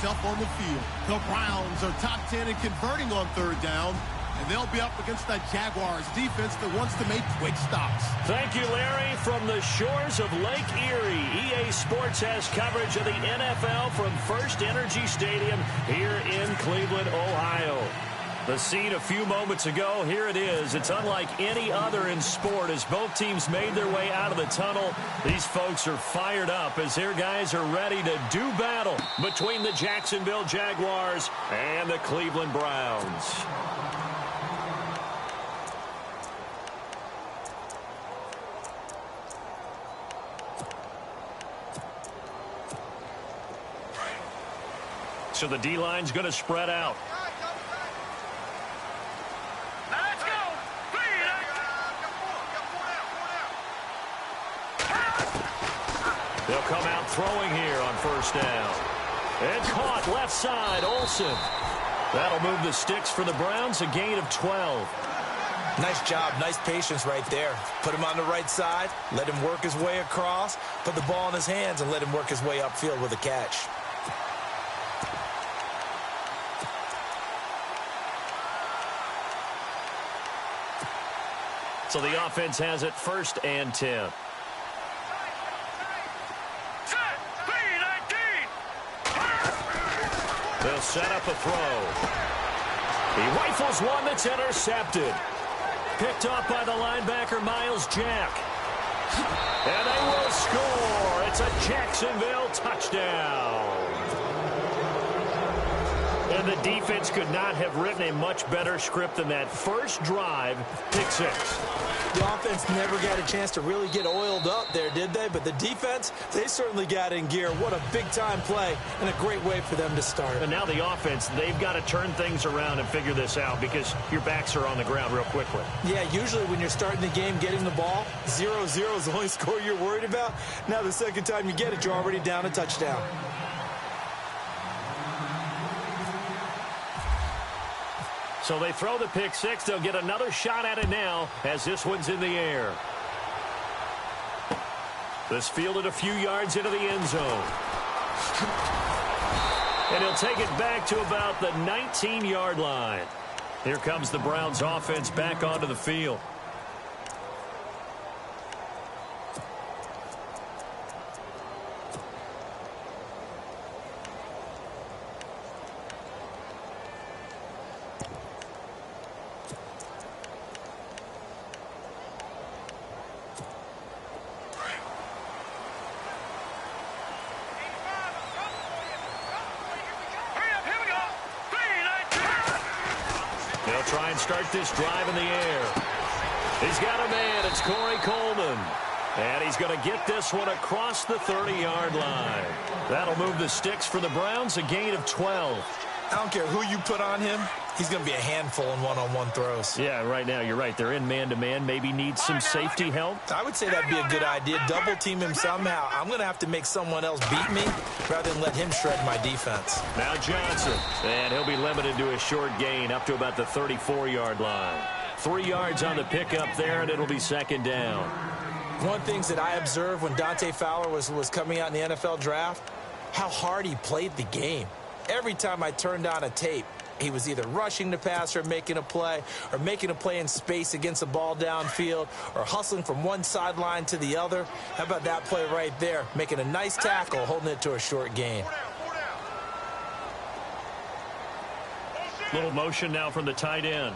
himself on the field. The Browns are top 10 in converting on third down, and they'll be up against the Jaguars defense that wants to make quick stops. Thank you, Larry. From the shores of Lake Erie, EA Sports has coverage of the NFL from First Energy Stadium here in Cleveland, Ohio. The scene a few moments ago, here it is. It's unlike any other in sport as both teams made their way out of the tunnel. These folks are fired up as their guys are ready to do battle between the Jacksonville Jaguars and the Cleveland Browns. So the D-line's going to spread out. Let's go. They'll come out throwing here on first down. And caught left side, Olsen. That'll move the sticks for the Browns, a gain of 12. Nice job, nice patience right there. Put him on the right side, let him work his way across, put the ball in his hands, and let him work his way upfield with a catch. So the offense has it first and 10. They'll set up a throw. He rifles one that's intercepted. Picked off by the linebacker, Miles Jack. And they will score. It's a Jacksonville touchdown. And the defense could not have written a much better script than that. First drive, pick six. The offense never got a chance to really get oiled up there, did they? But the defense, they certainly got in gear. What a big-time play and a great way for them to start. And now the offense, they've got to turn things around and figure this out because your backs are on the ground real quickly. Yeah, usually when you're starting the game getting the ball, 0-0 is the only score you're worried about. Now the second time you get it, you're already down a touchdown. So they throw the pick six. They'll get another shot at it now as this one's in the air. This fielded a few yards into the end zone. And he'll take it back to about the 19-yard line. Here comes the Browns offense back onto the field. Try and start this drive in the air. He's got a man. It's Corey Coleman. And he's going to get this one across the 30-yard line. That'll move the sticks for the Browns, a gain of 12. I don't care who you put on him. He's going to be a handful in one-on-one throws. Yeah, right now, you're right. They're in man-to-man. Maybe need some safety help. I would say that'd be a good idea. Double team him somehow. I'm going to have to make someone else beat me rather than let him shred my defense. Now Johnson. And he'll be limited to a short gain up to about the 34-yard line. 3 yards on the pickup there, and it'll be second down. One of the things that I observed when Dante Fowler was coming out in the NFL draft, how hard he played the game. Every time I turned on a tape, he was either rushing the passer or making a play in space against the ball downfield, or hustling from one sideline to the other. How about that play right there? Making a nice tackle, holding it to a short gain. Little motion now from the tight end.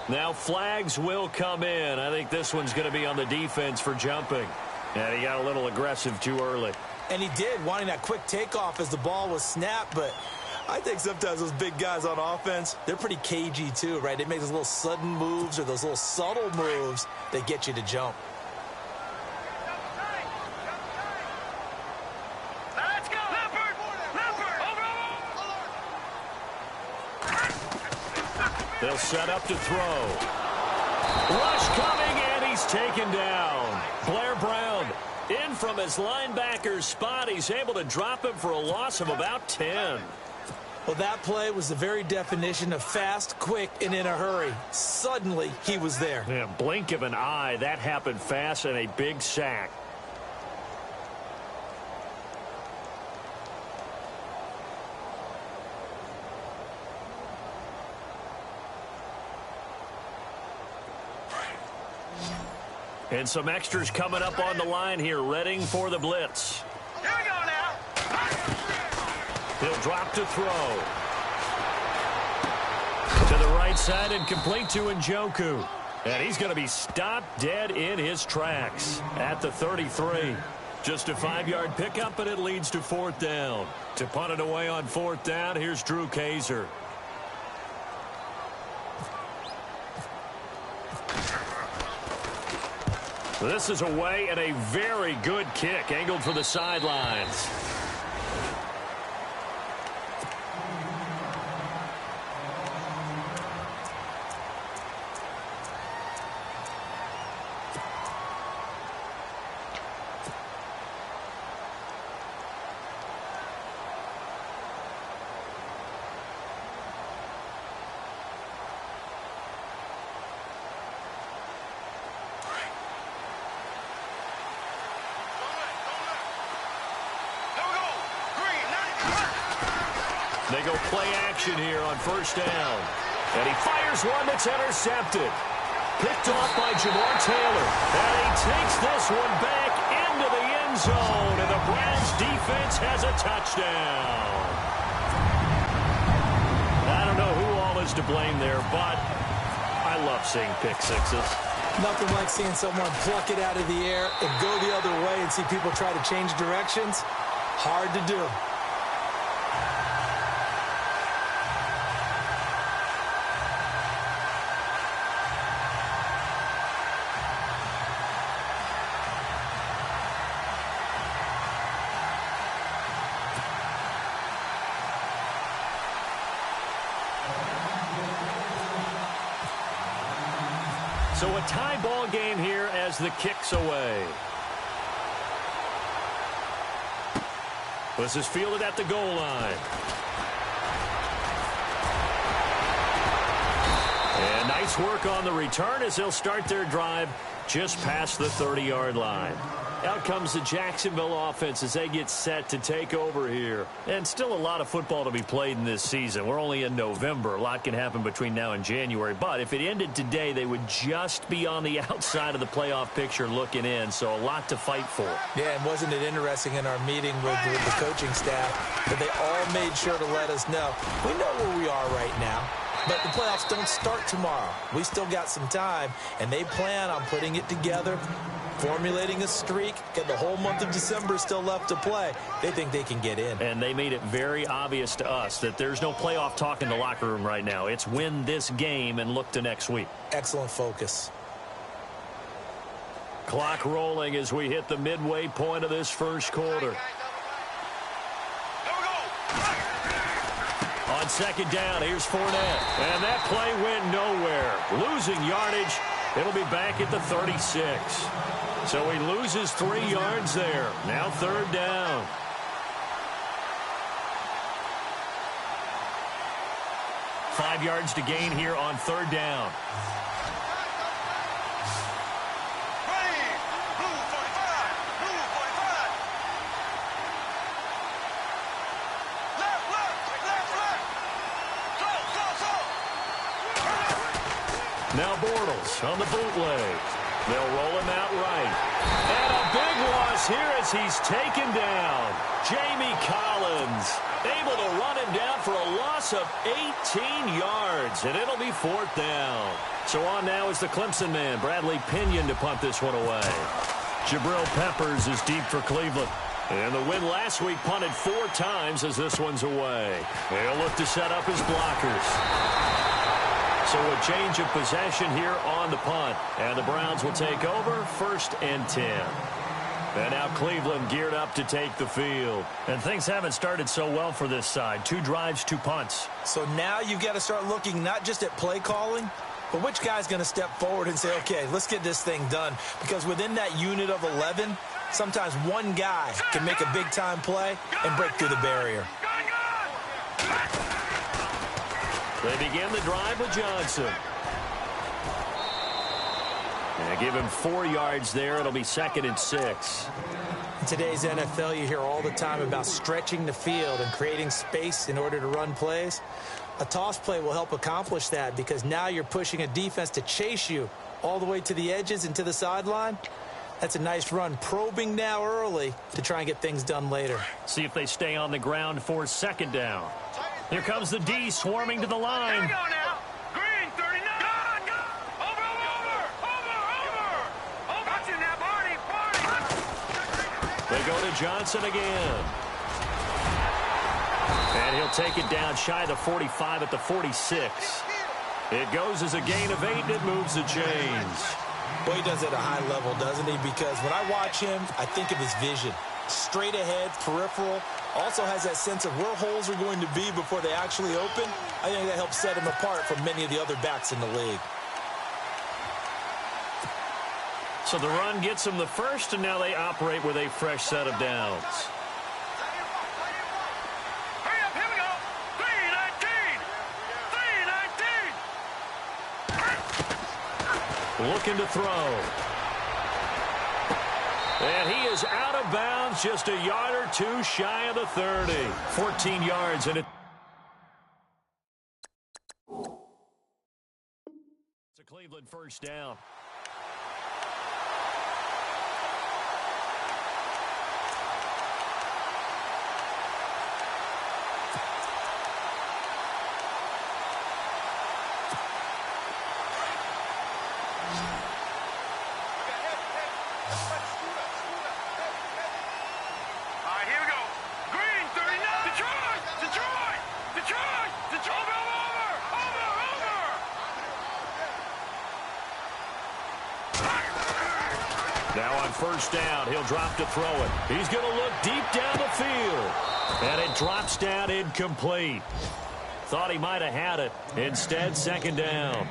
Now flags will come in. I think this one's going to be on the defense for jumping. And he got a little aggressive too early. And he did, wanting that quick takeoff as the ball was snapped. But I think sometimes those big guys on offense, they're pretty cagey too, right? They make those little sudden moves or those little subtle moves that get you to jump. Let's go. They'll set up to throw. Rush coming, and he's taken down. Blair Brown in from his linebacker's spot. He's able to drop him for a loss of about 10. Well, that play was the very definition of fast, quick, and in a hurry. Suddenly, he was there. Yeah, blink of an eye. That happened fast and a big sack. And some extras coming up on the line here, readying for the blitz. Here we go now. He'll drop to throw. To the right side and complete to Njoku. And he's going to be stopped dead in his tracks at the 33. Just a 5-yard pickup, and it leads to 4th down. To punt it away on 4th down, here's Drew Kaiser. This is away and a very good kick, angled for the sidelines. They go play action here on 1st down. And he fires one that's intercepted. Picked off by Jamar Taylor. And he takes this one back into the end zone. And the Browns defense has a touchdown. I don't know who all is to blame there, but I love seeing pick sixes. Nothing like seeing someone pluck it out of the air and go the other way and see people try to change directions. Hard to do. So a tie ball game here as the kick's away. This is fielded at the goal line. And nice work on the return as they'll start their drive just past the 30-yard line. Out comes the Jacksonville offense as they get set to take over here. And still a lot of football to be played in this season. We're only in November. A lot can happen between now and January. But if it ended today, they would just be on the outside of the playoff picture looking in. So a lot to fight for. Yeah, and wasn't it interesting in our meeting with the coaching staff that they all made sure to let us know, we know where we are right now. But the playoffs don't start tomorrow. We still got some time, and they plan on putting it together, formulating a streak, and the whole month of December is still left to play. They think they can get in. And they made it very obvious to us that there's no playoff talk in the locker room right now. It's win this game and look to next week. Excellent focus. Clock rolling as we hit the midway point of this first quarter. On 2nd down, here's Fournette. And that play went nowhere. Losing yardage. It'll be back at the 36. So he loses 3 yards there. Now 3rd down. Five yards to gain here on 3rd down. Now Bortles on the bootleg. They'll roll him out right. And a big loss here as he's taken down. Jamie Collins able to run him down for a loss of 18 yards. And it'll be 4th down. So on now is the Clemson man, Bradley Pinion, to punt this one away. Jabril Peppers is deep for Cleveland. And the win last week punted 4 times as this one's away. They'll look to set up his blockers. So a change of possession here on the punt. And the Browns will take over 1st and 10. And now Cleveland geared up to take the field. And things haven't started so well for this side. 2 drives, 2 punts. So now you've got to start looking not just at play calling, but which guy's going to step forward and say, okay, let's get this thing done. Because within that unit of 11, sometimes one guy can make a big-time play and break through the barrier. They begin the drive with Johnson. And give him 4 yards there. It'll be 2nd and 6. In today's NFL, you hear all the time about stretching the field and creating space in order to run plays. A toss play will help accomplish that because now you're pushing a defense to chase you all the way to the edges and to the sideline. That's a nice run. Probing now early to try and get things done later. See if they stay on the ground for second down. Here comes the D swarming to the line. Here we go now. Green, 39. Go. Over. Watch it now, Barney. They go to Johnson again. And he'll take it down shy of the 45 at the 46. It goes as a gain of 8, and it moves the chains. Boy, he does it at a high level, doesn't he? Because when I watch him, I think of his vision. Straight ahead, peripheral. Also has that sense of where holes are going to be before they actually open. I think that helps set him apart from many of the other backs in the league. So the run gets them the first, and now they operate with a fresh set of downs. Hurry up, here we go. 3-19. Looking to throw. And he is out of bounds, just a yard or two shy of the 30. 14 yards, and it's a Cleveland first down. Now on first down, he'll drop to throw it. He's going to look deep down the field. And it drops down incomplete. Thought he might have had it. Instead, second down.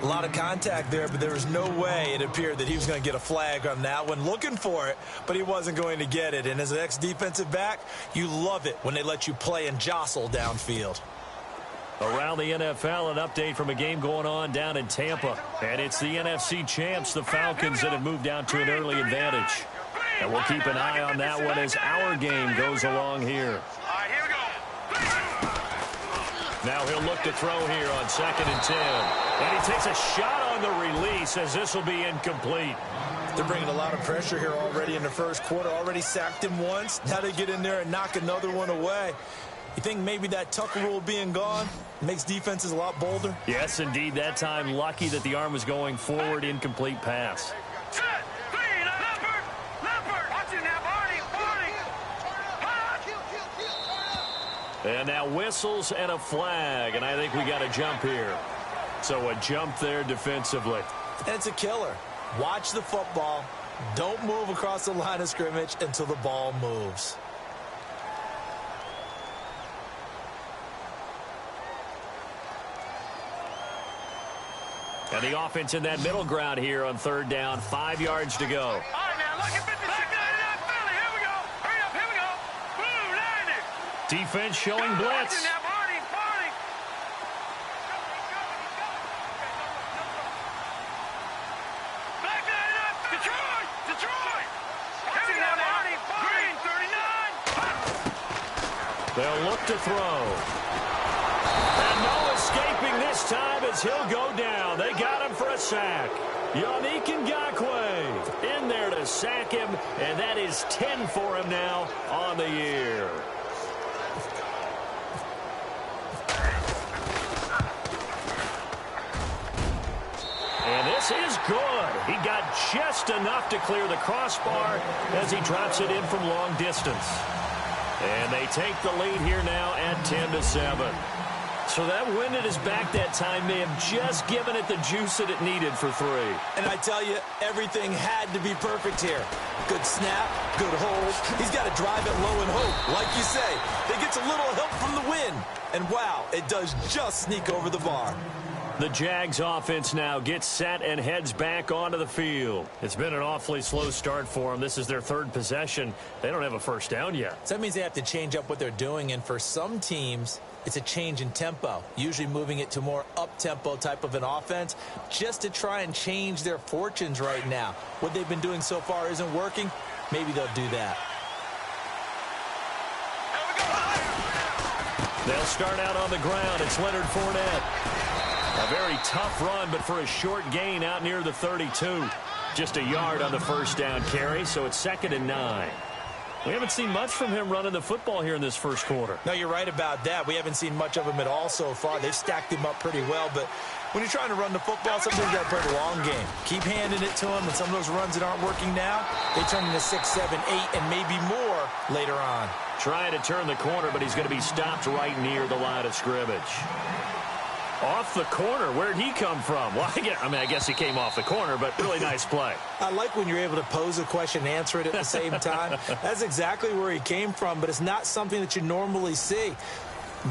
A lot of contact there, but there was no way it appeared that he was going to get a flag on that one. Looking for it, but he wasn't going to get it. And as an ex-defensive back, you love it when they let you play and jostle downfield. Around the NFL, an update from a game going on down in Tampa. And it's the NFC champs, the Falcons, that have moved down to an early advantage. And we'll keep an eye on that one as our game goes along here. Now he'll look to throw here on 2nd and 10. And he takes a shot on the release as this will be incomplete. They're bringing a lot of pressure here already in the first quarter. Already sacked him once. Now they get in there and knock another one away. You think maybe that Tucker rule being gone makes defenses a lot bolder? Yes, indeed. That time, lucky that the arm was going forward, incomplete pass. And now whistles and a flag, and I think we got a jump here. So a jump there defensively. And it's a killer. Watch the football. Don't move across the line of scrimmage until the ball moves. And the offense in that middle ground here on 3rd down, 5 yards to go. All right, now, look at 56. Here we go. Hurry up, here we go. Blue, 90. Defense showing blitz. Now, Barney. Back 99. Detroit. Here we go, Barney. Green, 39. They'll look to throw. And no escaping this time as he'll go down. They got him for a sack. Yannick Ngakoue in there to sack him, and that is 10 for him now on the year. And this is good. He got just enough to clear the crossbar as he drops it in from long distance. And they take the lead here now at 10-7. So that wind at his back that time may have just given it the juice that it needed for 3. And I tell you, everything had to be perfect here. Good snap, good hold. He's got to drive it low and hope. Like you say, it gets a little help from the wind. And wow, it does just sneak over the bar. The Jags offense now gets set and heads back onto the field. It's been an awfully slow start for them. This is their 3rd possession. They don't have a first down yet. So that means they have to change up what they're doing, and for some teams, it's a change in tempo, usually moving it to more up-tempo type of an offense just to try and change their fortunes right now. What they've been doing so far isn't working. Maybe they'll do that. They'll start out on the ground. It's Leonard Fournette. A very tough run, but for a short gain out near the 32. Just a yard on the first down carry, so it's 2nd and 9. We haven't seen much from him running the football here in this first quarter. No, you're right about that. We haven't seen much of him at all so far. They've stacked him up pretty well, but when you're trying to run the football, sometimes you got to play the long game. Keep handing it to him, and some of those runs that aren't working now, they turn into 6, 7, 8, and maybe more later on. Trying to turn the corner, but he's going to be stopped right near the line of scrimmage. Off the corner. Where'd he come from? Well, I guess he came off the corner, but really nice play. I like when you're able to pose a question and answer it at the same time. That's exactly where he came from, but it's not something that you normally see.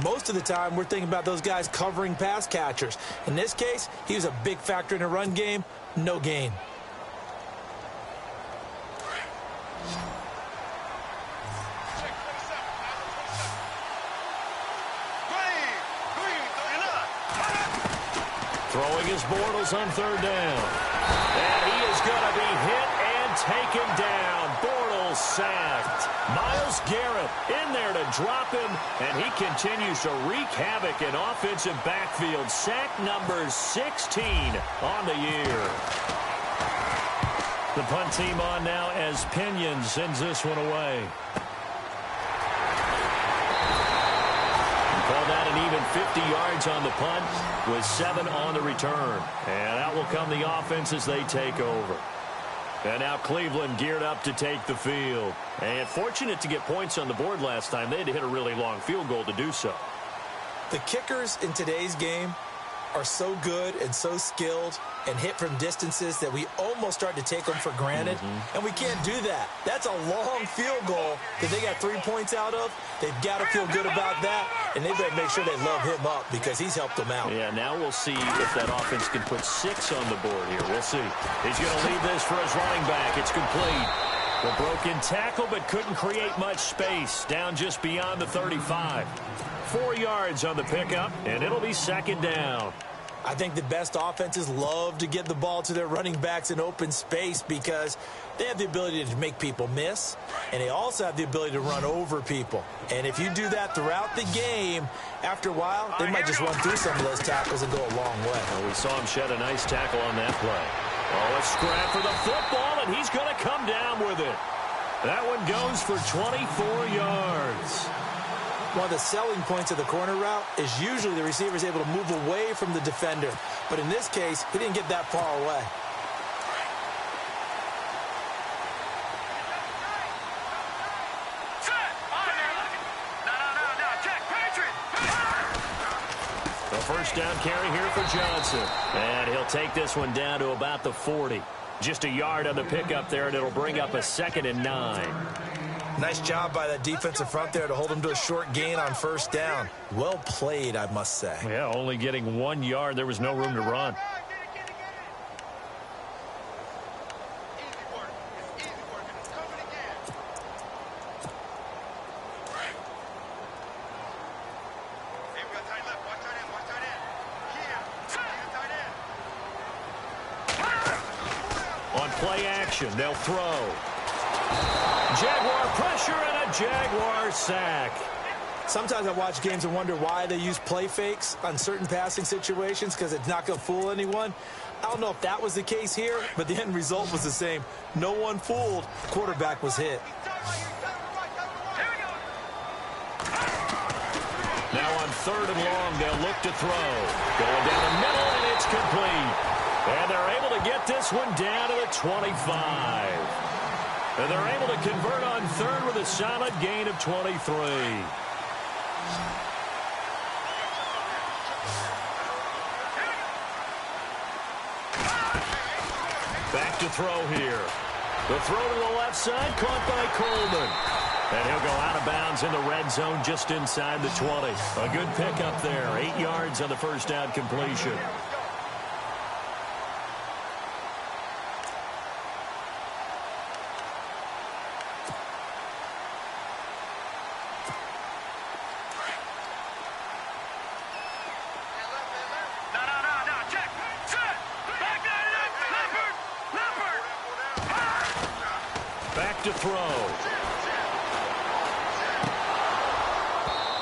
Most of the time, we're thinking about those guys covering pass catchers. In this case, he was a big factor in the run game. No gain. Throwing his Bortles on 3rd down. And he is going to be hit and taken down. Bortles sacked. Myles Garrett in there to drop him, and he continues to wreak havoc in offensive backfield. Sack number 16 on the year. The punt team on now as Pinion sends this one away. Call that an even 50 yards on the punt with 7 on the return. And out will come the offense as they take over. And now Cleveland geared up to take the field. And fortunate to get points on the board last time. They had to hit a really long field goal to do so. The kickers in today's game are so good and so skilled and hit from distances that we almost start to take them for granted. And we can't do that. That's a long field goal that they got 3 points out of. They've got to feel good about that, and they better make sure they love him up because he's helped them out. Yeah, now we'll see if that offense can put 6 on the board here. We'll see. He's going to leave this for his running back. It's complete. The broken tackle, but couldn't create much space. Down just beyond the 35. 4 yards on the pickup, and it'll be 2nd down. I think the best offenses love to get the ball to their running backs in open space because they have the ability to make people miss, and they also have the ability to run over people. And if you do that throughout the game, after a while, they might just run through some of those tackles and go a long way. Well, we saw him shed a nice tackle on that play. Oh, a scrap for the football, and he's going to come down with it. That one goes for 24 yards. One of the selling points of the corner route is usually the receiver is able to move away from the defender. But in this case, he didn't get that far away. The first down carry here for Johnson. And he'll take this one down to about the 40. Just a yard on the pickup there, and it'll bring up a 2nd and 9. Nice job by that defensive front there to hold him to a short gain on 1st down. Well played, I must say. Yeah, only getting 1 yard. There was no room to run. On play action, they'll throw. Jaguar pressure and a Jaguar sack. Sometimes I watch games and wonder why they use play fakes on certain passing situations because it's not going to fool anyone. I don't know if that was the case here, but the end result was the same. No one fooled. Quarterback was hit. Now on 3rd and long, they'll look to throw. Going down the middle, and it's complete. And they're able to get this one down to the 25. And they're able to convert on 3rd with a solid gain of 23. Back to throw here. The throw to the left side, caught by Coleman. And he'll go out of bounds in the red zone just inside the 20. A good pickup there. 8 yards on the first down completion. To throw.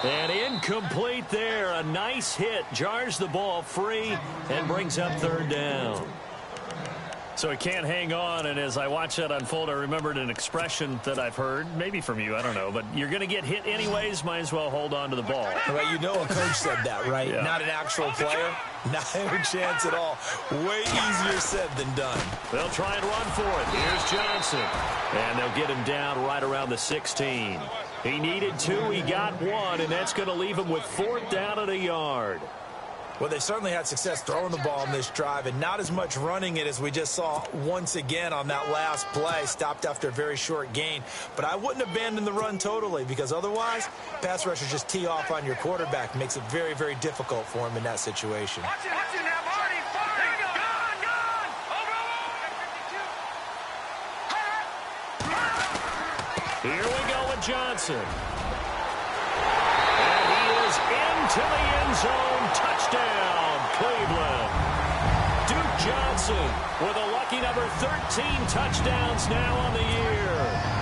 And incomplete there. A nice hit. Jars the ball free and brings up third down. So he can't hang on, and as I watch that unfold, I remembered an expression that I've heard, maybe from you, I don't know, but you're going to get hit anyways, might as well hold on to the ball. Well, you know a coach said that, right? Yeah. Not an actual player. Not a chance at all. Way easier said than done. They'll try and run for it. Here's Johnson. And they'll get him down right around the 16. He needed 2, he got 1, and that's going to leave him with 4th down and a yard. Well, they certainly had success throwing the ball on this drive and not as much running it as we just saw once again on that last play. Stopped after a very short gain. But I wouldn't abandon the run totally because otherwise, pass rushers just tee off on your quarterback. Makes it very, very difficult for him in that situation. Watch it now, Marty. Gone. Over. Here we go with Johnson. To the end zone, touchdown, Cleveland. Duke Johnson with a lucky number 13 touchdowns now on the year.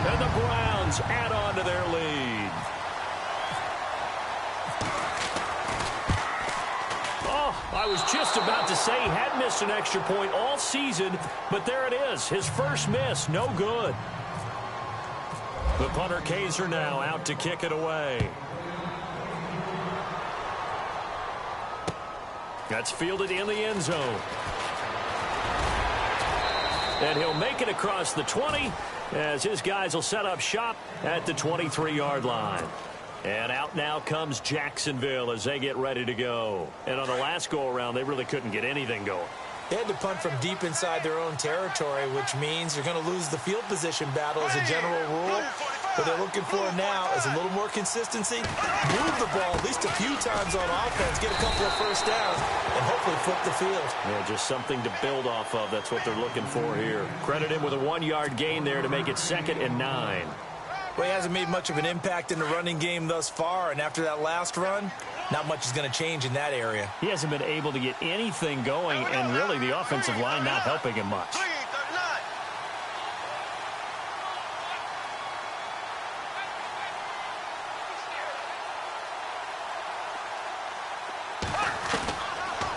And the Browns add on to their lead. Oh, I was just about to say he had missed an extra point all season, but there it is, his first miss, no good. The punter Kaiser now out to kick it away. That's fielded in the end zone. And he'll make it across the 20 as his guys will set up shop at the 23-yard line. And out now comes Jacksonville as they get ready to go. And on the last go-around, they really couldn't get anything going. They had to punt from deep inside their own territory, which means you're going to lose the field position battle as a general rule. What they're looking for now is a little more consistency. Move the ball at least a few times on offense, get a couple of first downs, and hopefully flip the field. Yeah, just something to build off of. That's what they're looking for here. Credit him with a 1-yard gain there to make it 2nd and 9. Well, he hasn't made much of an impact in the running game thus far, and after that last run, not much is going to change in that area. He hasn't been able to get anything going, and really the offensive line not helping him much.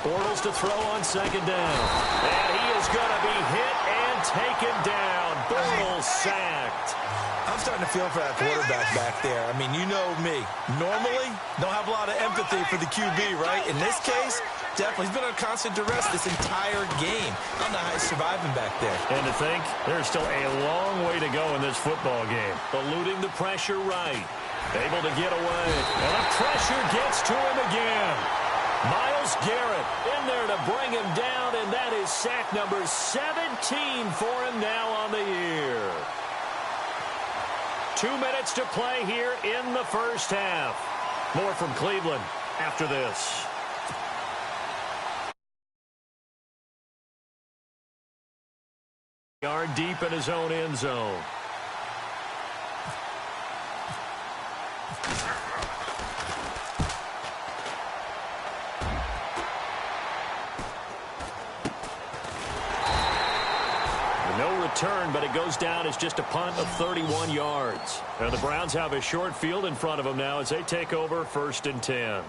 Bortles to throw on 2nd down. And he is going to be hit and taken down. Bortles sacked. I'm starting to feel for that quarterback back there. I mean, you know me. Normally, don't have a lot of empathy for the QB, right? In this case, definitely. He's been under constant duress this entire game. I don't know how he's surviving back there. And to think, there's still a long way to go in this football game. Eluding the pressure right. Able to get away. And the pressure gets to him again. Myles Garrett in there to bring him down, and that is sack number 17 for him now on the year. 2 minutes to play here in the first half. More from Cleveland after this. Yard deep in his own end zone. Return, but it goes down as just a punt of 31 yards. Now the Browns have a short field in front of them now as they take over 1st and 10.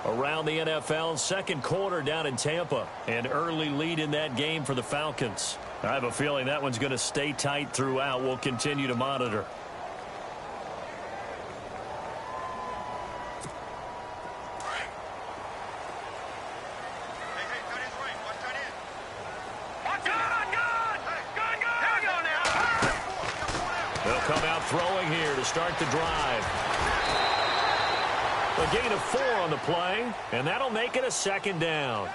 Around the NFL, 2nd quarter down in Tampa. An early lead in that game for the Falcons. I have a feeling that one's going to stay tight throughout. We'll continue to monitor. Throwing here to start the drive. A gain of 4 on the play, and that'll make it a 2nd down.